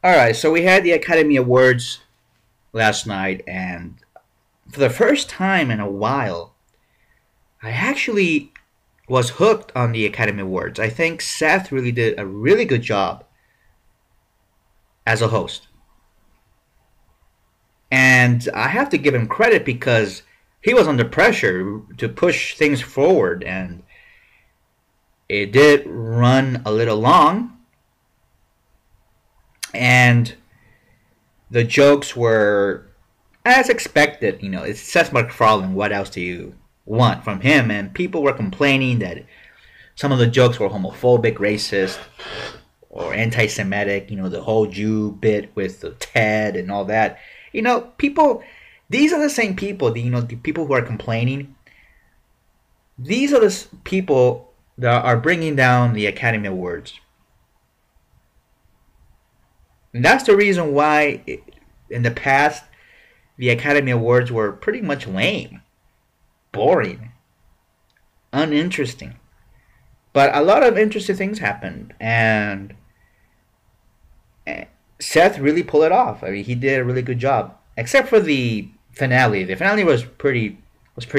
All right, so we had the Academy Awards last night, and for the first time in a while, I actually was hooked on the Academy Awards. I think Seth really did a really good job as a host. And I have to give him credit because he was under pressure to push things forward, and it did run a little long, and the jokes were as expected. It's Seth MacFarlane. What else do you want from him? And people were complaining that some of the jokes were homophobic, racist, or anti-Semitic. The whole Jew bit with the Ted and all that. People. These are the same people. The people who are complaining. These are the people that are bringing down the Academy Awards. And that's the reason why, in the past, the Academy Awards were pretty much lame, boring, uninteresting. But a lot of interesting things happened, and Seth really pulled it off. I mean, he did a really good job, except for the finale. The finale was pretty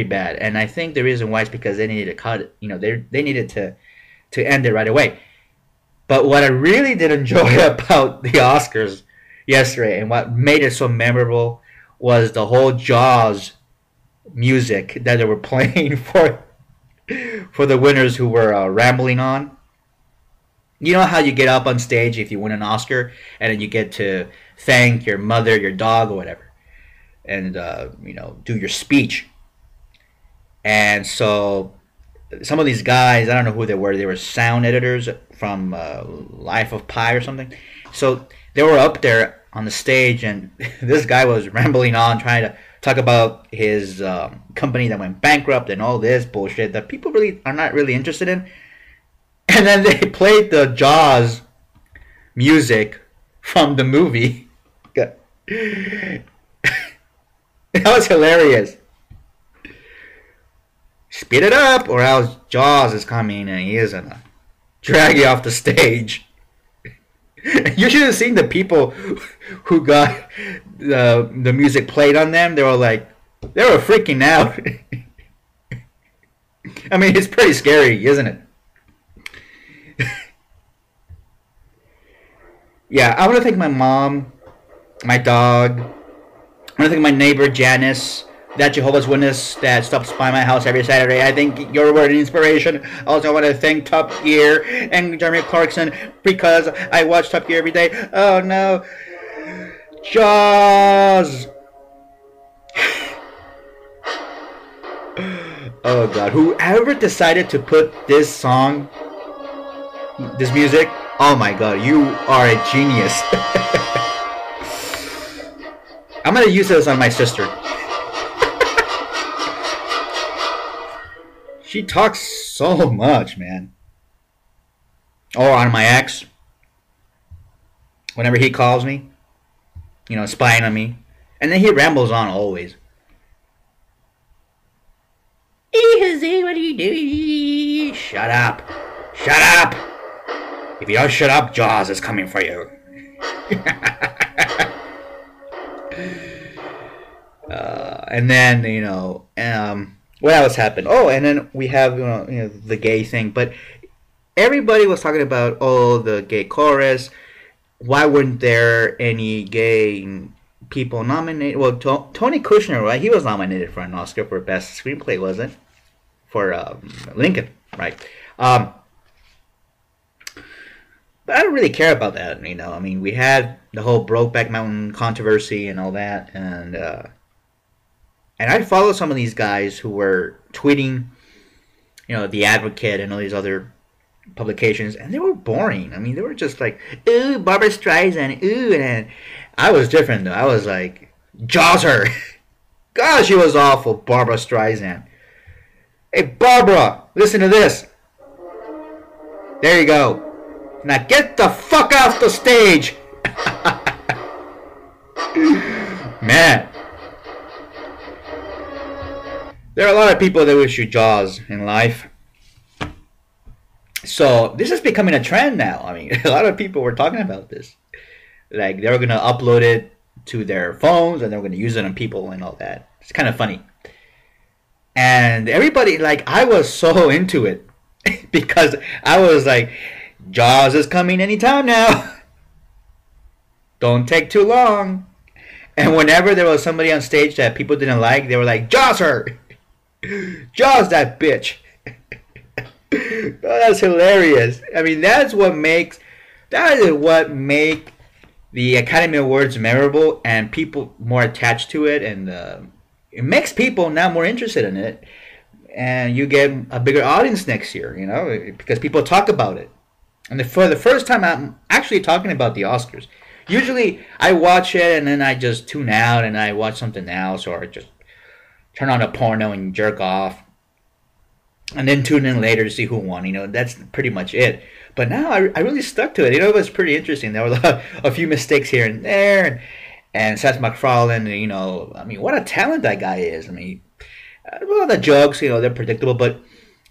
bad, and I think the reason why is because they needed to cut it. They needed to end it right away. But what I really did enjoy about the Oscars yesterday, and what made it so memorable, was the whole Jaws music that they were playing for the winners who were rambling on. You know how you get up on stage if you win an Oscar, and then you get to thank your mother, your dog, or whatever, and do your speech. And so some of these guys, I don't know who they were. They were sound editors from Life of Pi or something. So they were up there on the stage, and this guy was rambling on, trying to talk about his company that went bankrupt and all this bullshit that people really are not really interested in. And then they played the Jaws music from the movie. That was hilarious. Speed it up, or else Jaws is coming and he is gonna drag you off the stage. You should have seen the people who got the music played on them. They were freaking out. I mean, it's pretty scary, isn't it? Yeah, I want to thank my mom, my dog. I want to thank my neighbor Janice, that Jehovah's Witness that stops by my house every Saturday. I think you're an inspiration. Also, I want to thank Top Gear and Jeremy Clarkson because I watch Top Gear every day. Oh no, Jaws! Oh god, whoever decided to put this song, this music, oh my god, you are a genius. I'm gonna use this on my sister. She talks so much, man. Or on my ex. Whenever he calls me, spying on me. And then he rambles on always. Hey, Jose, what are you doing? Shut up. Shut up. If you don't shut up, Jaws is coming for you. And then, what else happened? Oh, and then we have the gay thing. But everybody was talking about the gay chorus. Why weren't there any gay people nominated? Well, Tony Kushner, right? He was nominated for an Oscar for best screenplay, wasn't it? For Lincoln, right? But I don't really care about that. I mean, we had the whole Brokeback Mountain controversy and all that, and I follow some of these guys who were tweeting, The Advocate and all these other publications, and they were boring. I mean, they were just like, ooh, Barbara Streisand, ooh, and I was different though. I was like, Jaws her. God, she was awful, Barbara Streisand. Hey, Barbara, listen to this. There you go. Now get the fuck off the stage. Man. There are a lot of people that wish you Jaws in life. So this is becoming a trend now. I mean, a lot of people were talking about this. Like they were gonna upload it to their phones and they were gonna use it on people and all that. It's kind of funny. And everybody, like, I was so into it because I was like, Jaws is coming anytime now. Don't take too long. And whenever there was somebody on stage that people didn't like, they were like, Jaws her! Jaws that bitch! Oh, that's hilarious. I mean, that is what make the Academy Awards memorable and people more attached to it, and it makes people now more interested in it, and you get a bigger audience next year, you know, because people talk about it. And for the first time, I'm actually talking about the Oscars. Usually, I watch it and then I just tune out and I watch something else, or I just turn on a porno and jerk off, and then tune in later to see who won. You know, that's pretty much it. But now I really stuck to it. You know, it was pretty interesting. There were a few mistakes here and there, and Seth MacFarlane. You know, I mean, what a talent that guy is. I mean, well, the jokes, you know, they're predictable, but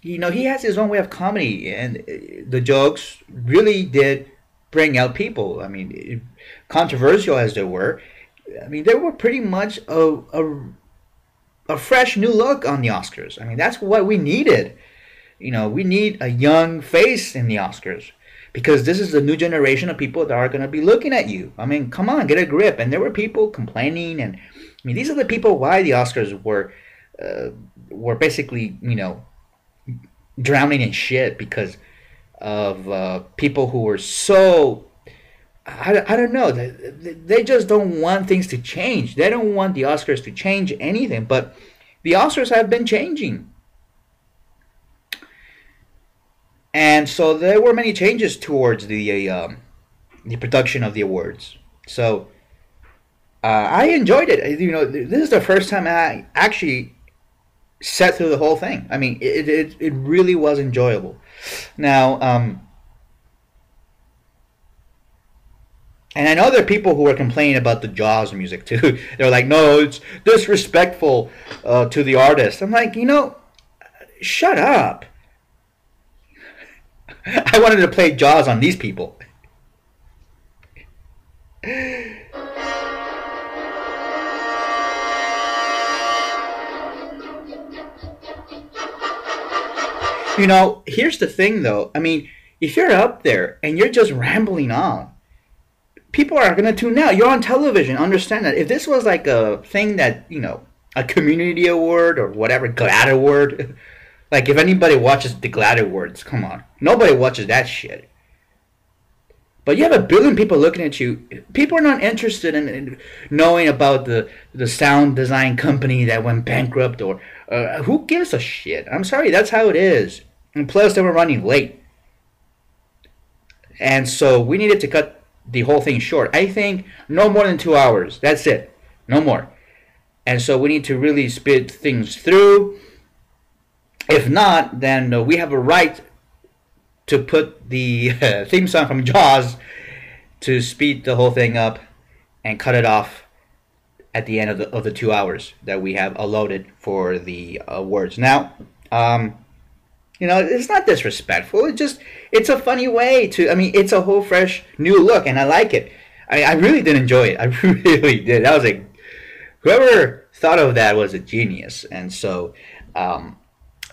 you know, he has his own way of comedy, and the jokes really did bring out people. I mean, controversial as they were, I mean, they were pretty much a fresh new look on the Oscars. I mean, that's what we needed. You know, we need a young face in the Oscars because this is the new generation of people that are going to be looking at you. I mean, come on, get a grip. And there were people complaining, and I mean, these are the people why the Oscars were basically, you know, drowning in shit because of people who were so, I don't know, they just don't want things to change. They don't want the Oscars to change anything, but the Oscars have been changing. And so there were many changes towards the production of the awards. So I enjoyed it. You know, this is the first time I actually sat through the whole thing. I mean, it really was enjoyable. Now, and I know there are people who are complaining about the Jaws music too. They're like, no, it's disrespectful to the artist. I'm like, you know, shut up. I wanted to play Jaws on these people. You know, here's the thing though. I mean, if you're up there and you're just rambling on, people are going to tune out. You're on television. Understand that. If this was like a thing that, you know, a community award or whatever, GLAAD award, like if anybody watches the GLAAD awards, come on. Nobody watches that shit. But you have 1 billion people looking at you. People are not interested in knowing about the sound design company that went bankrupt, or who gives a shit? I'm sorry, that's how it is. And plus, they were running late. And so we needed to cut the whole thing short. I think no more than 2 hours. That's it. No more. And so we need to really speed things through. If not, then we have a right to put the theme song from Jaws to speed the whole thing up and cut it off at the end of the 2 hours that we have allotted for the awards. Now, you know, it's not disrespectful. It's a funny way to, I mean, it's a whole fresh new look, and I like it. I really did enjoy it. I really did. I was like, whoever thought of that was a genius. And so,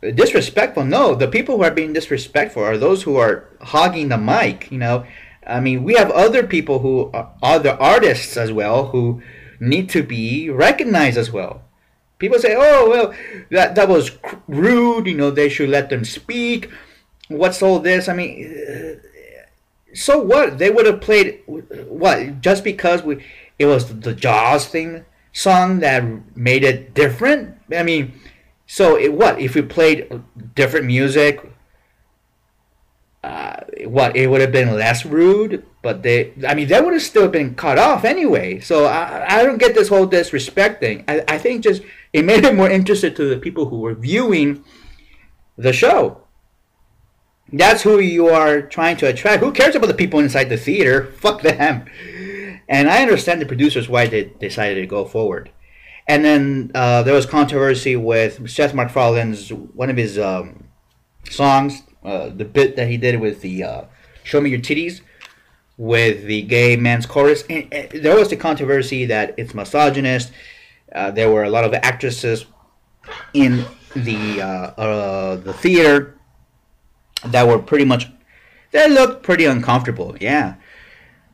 disrespectful? No, the people who are being disrespectful are those who are hogging the mic. You know, I mean, we have other people who are other artists as well who need to be recognized as well. People say, "Oh, well, that was rude. You know, they should let them speak. What's all this?" I mean, so what? They would have played what just because it was the Jaws theme song that made it different. I mean, so what if we played different music? What, it would have been less rude, but they would have still been cut off anyway. So I don't get this whole disrespect thing. I think just it made it more interesting to the people who were viewing the show. That's who you are trying to attract. Who cares about the people inside the theater? Fuck them. And I understand the producers why they decided to go forward. And then there was controversy with Seth MacFarlane's one of his songs, the bit that he did with the "Show Me Your Titties." with the gay man's chorus. And there was the controversy that it's misogynist. There were a lot of actresses in the theater that were pretty much, they looked pretty uncomfortable, yeah.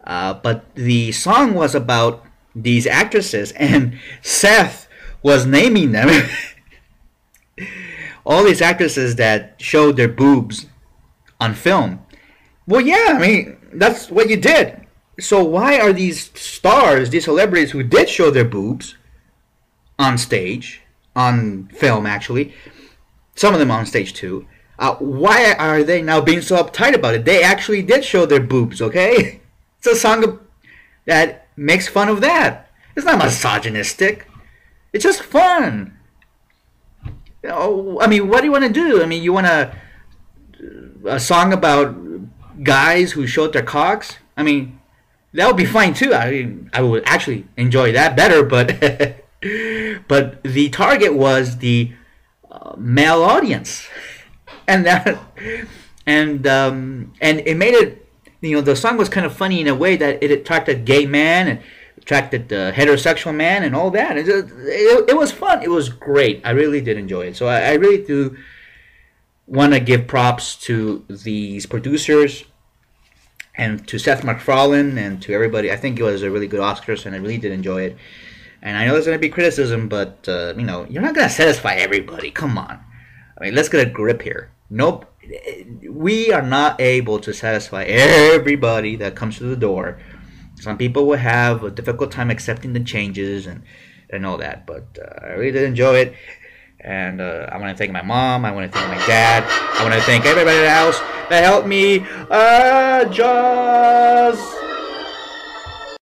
But the song was about these actresses, and Seth was naming them. All these actresses that showed their boobs on film. Well, yeah, I mean, that's what you did. So why are these stars, these celebrities who did show their boobs on stage, on film actually, some of them on stage too, why are they now being so uptight about it? They actually did show their boobs, okay? It's a song that makes fun of that. It's not misogynistic. It's just fun. You know, I mean, what do you want to do? I mean, you want a song about guys who showed their cocks? I mean, that would be fine too. I mean, I would actually enjoy that better, but but the target was the male audience, and that and it made it. You know, the song was kind of funny in a way that it attracted gay man and attracted the heterosexual man and all that. It was fun. It was great. I really did enjoy it. So I really do want to give props to these producers and to Seth MacFarlane and to everybody. I think it was a really good Oscars, and I really did enjoy it. And I know there's going to be criticism, but you know, you're not going to satisfy everybody. Come on. I mean, let's get a grip here. Nope. We are not able to satisfy everybody that comes to the door. Some people will have a difficult time accepting the changes and all that, but I really did enjoy it. And I want to thank my mom. I want to thank my dad. I want to thank everybody else that helped me. Just